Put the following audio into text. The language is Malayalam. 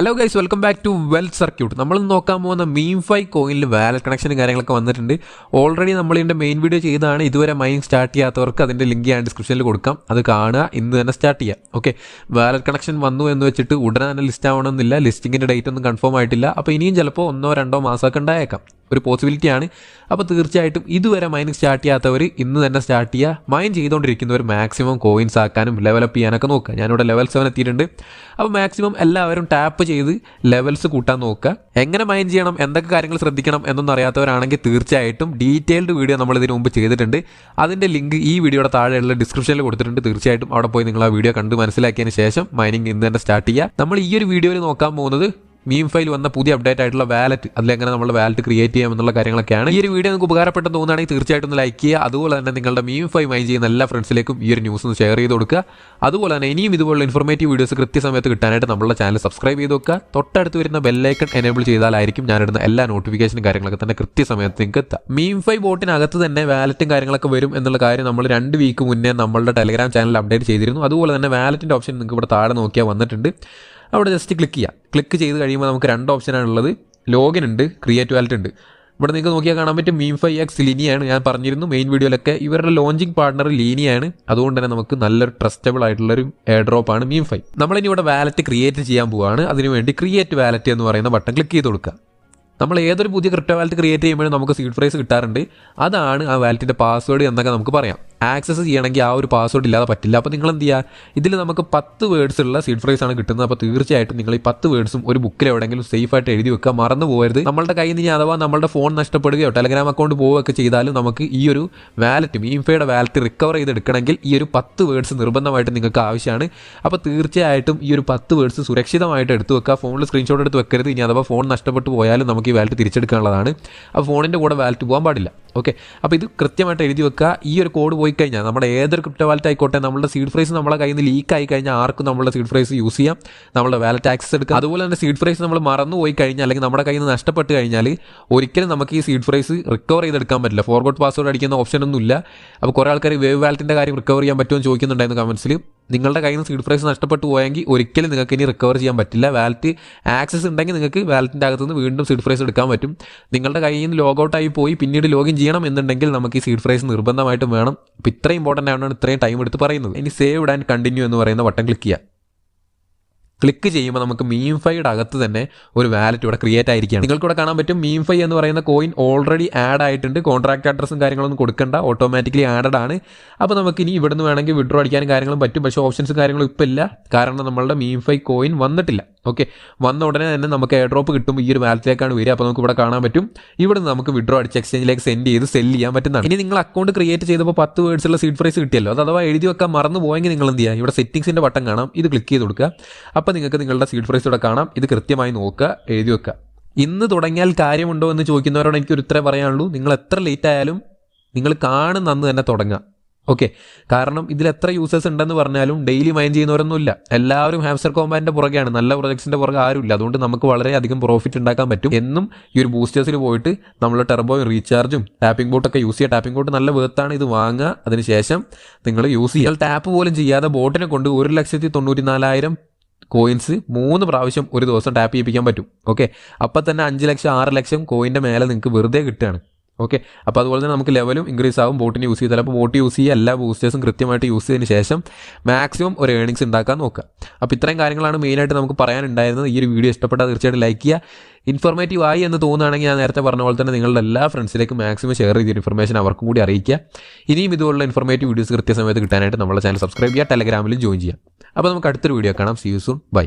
Hello guys, welcome back to Wealth Circuit. നമ്മൾ നോക്കാൻ പോകുന്ന മീംഫൈ കോയിനിൽ വാലറ്റ് കണക്ഷനും കാര്യങ്ങളൊക്കെ വന്നിട്ടുണ്ട്. ഓൾറെഡി നമ്മൾ ഇതിൻ്റെ മെയിൻ വീഡിയോ ചെയ്താണ്. ഇതുവരെ മൈനിങ് സ്റ്റാർട്ട് ചെയ്യാത്തവർക്ക് അതിൻ്റെ ലിങ്ക് ഞാൻ ഡിസ്ക്രിപ്ഷനിൽ കൊടുക്കാം, അത് കാണുക, ഇന്ന് തന്നെ സ്റ്റാർട്ട് ചെയ്യാം. ഓക്കെ, വാലറ്റ് കണക്ഷൻ വന്നു എന്ന് വെച്ചിട്ട് ഉടനെ തന്നെ ലിസ്റ്റ് ആവണമെന്നില്ല. ലിസ്റ്റിങ്ങിൻ്റെ ഡേറ്റ് ഒന്നും കൺഫേം ആയിട്ടില്ല. അപ്പോൾ ഇനിയും ചിലപ്പോൾ 1-2 മാസമൊക്കെ ഉണ്ടായേക്കാം, ഒരു പോസിബിലിറ്റിയാണ്. അപ്പോൾ തീർച്ചയായിട്ടും ഇതുവരെ മൈനിങ് സ്റ്റാർട്ട് ചെയ്യാത്തവർ ഇന്ന് തന്നെ സ്റ്റാർട്ട് ചെയ്യുക. മൈൻ ചെയ്തുകൊണ്ടിരിക്കുന്നവർ മാക്സിമം കോയിൻസ് ആക്കാനും ലെവലപ്പ് ചെയ്യാനൊക്കെ നോക്കുക. ഞാനിവിടെ ലെവൽ 7 എത്തിയിട്ടുണ്ട്. അപ്പോൾ മാക്സിമം എല്ലാവരും ടാപ്പ് ചെയ്ത് ലെവൽസ് കൂട്ടാൻ നോക്കുക. എങ്ങനെ മൈൻ ചെയ്യണം, എന്തൊക്കെ കാര്യങ്ങൾ ശ്രദ്ധിക്കണം എന്നൊന്നും അറിയാത്തവരാണെങ്കിൽ തീർച്ചയായിട്ടും ഡീറ്റെയിൽഡ് വീഡിയോ നമ്മൾ ഇതിന് മുമ്പ് ചെയ്തിട്ടുണ്ട്. അതിൻ്റെ ലിങ്ക് ഈ വീഡിയോയുടെ താഴെയുള്ള ഡിസ്ക്രിപ്ഷനിൽ കൊടുത്തിട്ടുണ്ട്. തീർച്ചയായിട്ടും അവിടെ പോയി നിങ്ങൾ ആ വീഡിയോ കണ്ട് മനസ്സിലാക്കിയതിന് ശേഷം മൈനിങ് ഇന്ന് തന്നെ സ്റ്റാർട്ട് ചെയ്യുക. നമ്മൾ ഈ ഒരു വീഡിയോയിൽ നോക്കാൻ പോകുന്നത് മീംഫൈൽ വന്ന പുതിയ അപ്ഡേറ്റ് ആയിട്ടുള്ള വാലറ്റ്, അതിലെങ്ങനെ നമ്മൾ വാലറ്റ് ക്രിയേറ്റ് ചെയ്യാം എന്നുള്ള കാര്യങ്ങളൊക്കെയാണ്. ഈ ഒരു വീഡിയോ നിങ്ങൾക്ക് ഉപകാരപ്പെട്ടെന്ന് തോന്നുകയാണെങ്കിൽ തീർച്ചയായിട്ടും ഒന്ന് ലൈക്ക് ചെയ്യുക. അതുപോലെ തന്നെ നിങ്ങളുടെ മീംഫൈ മൈൻ ചെയ്യുന്ന എല്ലാ ഫ്രണ്ട്സിലേക്കും ഈ ഒരു ന്യൂസ് ഒന്ന് ഷെയർ ചെയ്ത് കൊടുക്കുക. അതുപോലെ തന്നെ ഇനിയും ഇതുപോലുള്ള ഇൻഫോർമേറ്റീവ് വീഡിയോസ് കൃത്യസമയത്ത് കിട്ടാനായിട്ട് നമ്മളുടെ ചാനൽ സബ്സ്ക്രൈബ് ചെയ്ത് വെക്കുക. തൊട്ടടുത്ത് വരുന്ന ബെല്ലൈക്കൺ എനേബിൾ ചെയ്താലായിരിക്കും ഞാനിടുന്ന എല്ലാ നോട്ടിഫിക്കേഷനും കാര്യങ്ങളൊക്കെ തന്നെ കൃത്യസമയത്ത് നിങ്ങൾക്ക് എത്താം. മീംഫൈ ബോട്ടിനകത്ത് തന്നെ വാലറ്റും കാര്യങ്ങളൊക്കെ വരും എന്നുള്ള കാര്യം നമ്മൾ 2 വീക്ക് മുന്നേ നമ്മളുടെ ടെലഗ്രാം ചാനൽ അപ്ഡേറ്റ് ചെയ്തിരുന്നു. അതുപോലെ തന്നെ വാലറ്റിൻ്റെ ഓപ്ഷൻ നിങ്ങൾക്ക് ഇവിടെ താഴെ നോക്കിയാൽ വന്നിട്ടുണ്ട്. അവിടെ ജസ്റ്റ് ക്ലിക്ക് ചെയ്യുക. ക്ലിക്ക് ചെയ്ത് കഴിയുമ്പോൾ നമുക്ക് 2 ഓപ്ഷനാണുള്ളത്. ലോഗിൻ ഉണ്ട്, ക്രിയേറ്റ് വാലറ്റ് ഉണ്ട്. ഇവിടെ നിങ്ങൾക്ക് നോക്കിയാൽ കാണാൻ പറ്റും മീംഫൈ എക്സ് ലീനിയാണ്. ഞാൻ പറഞ്ഞിരുന്നു മെയിൻ വീഡിയോയിലൊക്കെ ഇവരുടെ ലോഞ്ചിങ് പാർട്ണർ ലീനിയാണ്. അതുകൊണ്ട് തന്നെ നമുക്ക് നല്ലൊരു ട്രസ്റ്റബിൾ ആയിട്ടുള്ളൊരു എയർ ഡ്രോപ്പ് ആണ് മീംഫൈ. നമ്മളിനി ഇവിടെ വാലറ്റ് ക്രിയേറ്റ് ചെയ്യാൻ പോവുകയാണ്. അതിനുവേണ്ടി ക്രിയേറ്റ് വാലറ്റ് എന്ന് പറയുന്ന ബട്ടൺ ക്ലിക്ക് ചെയ്ത് കൊടുക്കുക. നമ്മൾ ഏതൊരു പുതിയ ക്രിപ്റ്റോ വാലറ്റ് ക്രിയേറ്റ് ചെയ്യുമ്പോഴും നമുക്ക് സീഡ് പ്രൈസ് കിട്ടാറുണ്ട്. അതാണ് ആ വാലറ്റിൻ്റെ പാസ്വേഡ് എന്നൊക്കെ നമുക്ക് പറയാം. ആക്സസ് ചെയ്യണമെങ്കിൽ ആ ഒരു പാസ്വേഡ് ഇല്ലാതെ പറ്റില്ല. അപ്പോൾ നിങ്ങൾ എന്ത് ചെയ്യുക, ഇതിൽ നമുക്ക് 10 വേർഡ്സ് ഉള്ള സീഡ് പ്രൈസ് ആണ് കിട്ടുന്നത്. അപ്പോൾ തീർച്ചയായിട്ടും നിങ്ങൾ ഈ 10 വേർഡ്സും ഒരു ബുക്കിൽ എവിടെയെങ്കിലും സേഫ് ആയിട്ട് എഴുതി വെക്കുക, മറന്നു പോകരുത്. നമ്മളുടെ കയ്യിൽ നിന്ന് അഥവാ നമ്മുടെ ഫോൺ നഷ്ടപ്പെടുകയോ ടെലഗ്രാം അക്കൗണ്ട് പോവുകയൊക്കെ ചെയ്താലും നമുക്ക് ഈ ഒരു വാലറ്റ്, മീംഫൈയുടെ വാലറ്റ് റിക്കവർ ചെയ്തെടുക്കണമെങ്കിൽ ഈ ഒരു 10 വേർഡ്സ് നിർബന്ധമായിട്ട് നിങ്ങൾക്ക് ആവശ്യമാണ്. അപ്പോൾ തീർച്ചയായിട്ടും ഈ ഒരു 10 വേർഡ്സ് സുരക്ഷിതമായിട്ട് എടുത്തു വെക്കുക. ഫോണിൽ സ്ക്രീൻഷോട്ട് എടുത്ത് വെക്കരുത്. ഇനി അഥവാ ഫോൺ നഷ്ടപ്പെട്ടു പോയാലും നമുക്ക് ഈ വാലറ്റ് തിരിച്ചെടുക്കാനുള്ളതാണ്. അപ്പോൾ ഫോണിൻ്റെ കൂടെ വാലറ്റ് പോകാൻ പാടില്ല. ഓക്കെ, അപ്പോൾ ഇത് കൃത്യമായിട്ട് എഴുതി വെക്കുക. ഈ ഒരു കോഡ് പോയി കഴിഞ്ഞാൽ നമ്മുടെ ഏതൊരു ക്രിപ്റ്റോ വാലറ്റ് ആയിക്കോട്ടെ, നമ്മുടെ സീഡ് ഫ്രൈസ് നമ്മളെ കയ്യിൽ നിന്ന് ലീക്ക് ആയി കഴിഞ്ഞാൽ ആർക്കും നമ്മുടെ സീഡ് ഫ്രൈസ് യൂസ് ചെയ്യാം, നമ്മുടെ വാലറ്റ് ആക്സസ് എടുക്കുക. അതുപോലെ തന്നെ സീഡ് ഫ്രൈസ് നമ്മൾ മറന്നു പോയി കഴിഞ്ഞാൽ അല്ലെങ്കിൽ നമ്മുടെ കയ്യിൽ നിന്ന് നഷ്ടപ്പെട്ട് കഴിഞ്ഞാൽ ഒരിക്കലും നമുക്ക് ഈ സീഡ് ഫ്രൈസ് റിക്കവർ ചെയ്തെടുക്കാൻ പറ്റില്ല. ഫോർഗോട്ട് പാസ്വേഡ് അടിക്കുന്ന ഓപ്ഷനൊന്നും ഇല്ല. അപ്പോൾ കുറേ ആൾക്കാർ വേവ് വാലറ്റിൻ്റെ കാര്യം റിക്കവർ ചെയ്യാൻ പറ്റുമെന്ന് ചോദിക്കുന്നുണ്ടായിരുന്നു കമൻസിൽ. നിങ്ങളുടെ കയ്യിൽ നിന്ന് സീഡ് പ്രൈസ് നഷ്ടപ്പെട്ടു പോയെങ്കിൽ ഒരിക്കലും നിങ്ങൾക്ക് ഇനി റിക്കവർ ചെയ്യാൻ പറ്റില്ല. വാലറ്റ് ആക്സസ് ഉണ്ടെങ്കിൽ നിങ്ങൾക്ക് വാലറ്റിൻ്റെ അകത്തുനിന്ന് വീണ്ടും സീഡ് പ്രൈസ് എടുക്കാൻ പറ്റും. നിങ്ങളുടെ കയ്യിൽ നിന്ന് ലോഗൗട്ടായി പോയി പിന്നീട് ലോഗിൻ ചെയ്യണം എന്നുണ്ടെങ്കിൽ നമുക്ക് ഈ സീഡ് പ്രൈസ് നിർബന്ധമായിട്ടും വേണം. അപ്പോൾ ഇത്രയും ഇമ്പോർട്ടൻ്റ് ആണ് ഇത്രയും ടൈം എടുത്ത് പറയുന്നത്. ഇനി സേവ്ഡ് ആൻഡ് കണ്ടിന്യൂ എന്ന് പറയുന്ന ബട്ടൺ ക്ലിക്ക് ചെയ്യുക. ക്ലിക്ക് ചെയ്യുമ്പോൾ നമുക്ക് മീംഫൈയുടെ അകത്ത് തന്നെ ഒരു വാലറ്റ് ഇവിടെ ക്രിയേറ്റ് ആയിരിക്കുകയാണ്. നിങ്ങൾക്കിവിടെ കാണാൻ പറ്റും മീംഫൈ എന്ന് പറയുന്ന കോയിൻ ഓൾറെഡി ആഡ് ആയിട്ടുണ്ട്. കോൺട്രാക്ട് അഡ്രസ്സും കാര്യങ്ങളൊന്നും കൊടുക്കണ്ട, ഓട്ടോമാറ്റിക്കലി ആഡഡ് ആണ്. അപ്പോൾ നമുക്ക് ഇനി ഇവിടെ നിന്ന് വേണമെങ്കിൽ വിഡ്രോ അടിക്കാനും കാര്യങ്ങളും പറ്റും. പക്ഷേ ഓപ്ഷൻസും കാര്യങ്ങളും ഇപ്പോൾ ഇല്ല, കാരണം നമ്മളുടെ മീംഫൈ കോയിൻ വന്നിട്ടില്ല. ഓക്കെ, വന്ന ഉടനെ തന്നെ നമുക്ക് എയർ ഡ്രോപ്പ് കിട്ടുമ്പോൾ ഈ ഒരു വാലറ്റിലേക്കാണ് വരിക. അപ്പോൾ നമുക്ക് ഇവിടെ കാണാൻ പറ്റും ഇവിടെ നിന്ന് നമുക്ക് വിഡ്രോ അടിച്ച് എക്സ്ചേഞ്ചിലേക്ക് സെൻഡ് ചെയ്ത് സെല്ല് ചെയ്യാൻ പറ്റുന്നതാണ്. ഇനി നിങ്ങൾ അക്കൗണ്ട് ക്രിയേറ്റ് ചെയ്തപ്പോൾ 10 വേർഡ്സ് ഉള്ള സീഡ് പ്രൈസ് കിട്ടിയല്ലോ, അത് അഥവാ എഴുതി വെക്കാൻ മറന്നു പോയെങ്കിൽ നിങ്ങൾ എന്ത് ചെയ്യുക, ഇവിടെ സെറ്റിംഗ്സിൻ്റെ ബട്ടൺ കാണാം, ഇത് ക്ലിക്ക് ചെയ്ത് കൊടുക്കുക. അപ്പോൾ നിങ്ങൾക്ക് നിങ്ങളുടെ സീഡ് പ്രൈസ് ഇവിടെ കാണാം. ഇത് കൃത്യമായി നോക്കുക, എഴുതി വെക്കുക. ഇന്ന് തുടങ്ങിയാൽ കാര്യമുണ്ടോ എന്ന് ചോദിക്കുന്നവരോട് എനിക്കൊരു ഉത്തരം പറയാനുള്ളൂ. നിങ്ങൾ എത്ര ലേറ്റ് ആയാലും നിങ്ങൾ കാണുന്ന അന്ന് തന്നെ തുടങ്ങുക. ഓക്കെ, കാരണം ഇതിൽ എത്ര യൂസേഴ്സ് ഉണ്ടെന്ന് പറഞ്ഞാലും ഡെയിലി മൈൻ ചെയ്യുന്നവരൊന്നുമില്ല. എല്ലാവരും ഹാംസ്റ്റർ കോമ്പാറ്റിൻ്റെ പുറകെയാണ്, നല്ല പ്രൊജക്ട്സിൻ്റെ പുറകെ ആരുമില്ല. അതുകൊണ്ട് നമുക്ക് വളരെയധികം പ്രോഫിറ്റ് ഉണ്ടാക്കാൻ പറ്റും. എന്നും ഈ ഒരു ബൂസ്റ്റേഴ്സിൽ പോയിട്ട് നമ്മൾ ടെർബോയും റീചാർജും ടാപ്പിംഗ് ബോട്ടൊക്കെ യൂസ് ചെയ്യുക. ടാപ്പിംഗ് ബോട്ട് നല്ല വേർത്താണ്, ഇത് വാങ്ങുക, അതിനുശേഷം നിങ്ങൾ യൂസ് ചെയ്യുക. ടാപ്പ് പോലും ചെയ്യാതെ ബോട്ടിനെ കൊണ്ട് 1,94,000 കോയിൻസ് 3 പ്രാവശ്യം ഒരു ദിവസം ടാപ്പ് ചെയ്യിപ്പിക്കാൻ പറ്റും. ഓക്കെ, അപ്പം തന്നെ 5 ലക്ഷം 6 ലക്ഷം കോയിൻ്റെ മേലെ നിങ്ങൾക്ക് വെറുതെ കിട്ടുകയാണ്. ഓക്കെ, അപ്പോൾ അതുപോലെ തന്നെ നമുക്ക് ലെവലും ഇൻക്രീസ് ആകും ബോട്ടിന് യൂസ് ചെയ്താൽ. അപ്പോൾ ബോട്ട് യൂസ് ചെയ്യുക, എല്ലാ ബൂസ്റ്റേഴ്സും കൃത്യമായിട്ട് യൂസ് ചെയ്തതിന് ശേഷം മാക്സിമം ഒരു ഏർണിങ്സ് ഉണ്ടാക്കാൻ നോക്കുക. അപ്പോൾ ഇത്രയും കാര്യങ്ങളാണ് മെയിനായിട്ട് നമുക്ക് പറയാനുണ്ടായിരുന്നത്. ഈ ഒരു വീഡിയോ ഇഷ്ടപ്പെട്ടാൽ തീർച്ചയായിട്ടും ലൈക്ക് ചെയ്യുക. ഇൻഫോർമേറ്റീവ് ആയി എന്ന് തോന്നുകയാണെങ്കിൽ ഞാൻ നേരത്തെ പറഞ്ഞ പോലെ തന്നെ നിങ്ങളുടെ എല്ലാ ഫ്രണ്ട്സിലേക്കും മാക്സിമം ഷെയർ ചെയ്ത ഇൻഫർമേഷൻ അവർക്കും കൂടി അറിയിക്കുക. ഇനിയും ഇതുപോലുള്ള ഇൻഫോർമേറ്റീവ് വീഡിയോസ് കൃത്യസമയത്ത് കിട്ടാനായിട്ട് നമ്മുടെ ചാനൽ സബ്സ്ക്രൈബ് ചെയ്യുക, ടെലഗ്രാമിലും ജോയിൻ ചെയ്യുക. അപ്പോൾ നമുക്ക് അടുത്തൊരു വീഡിയോ കാണാം. See you soon, by.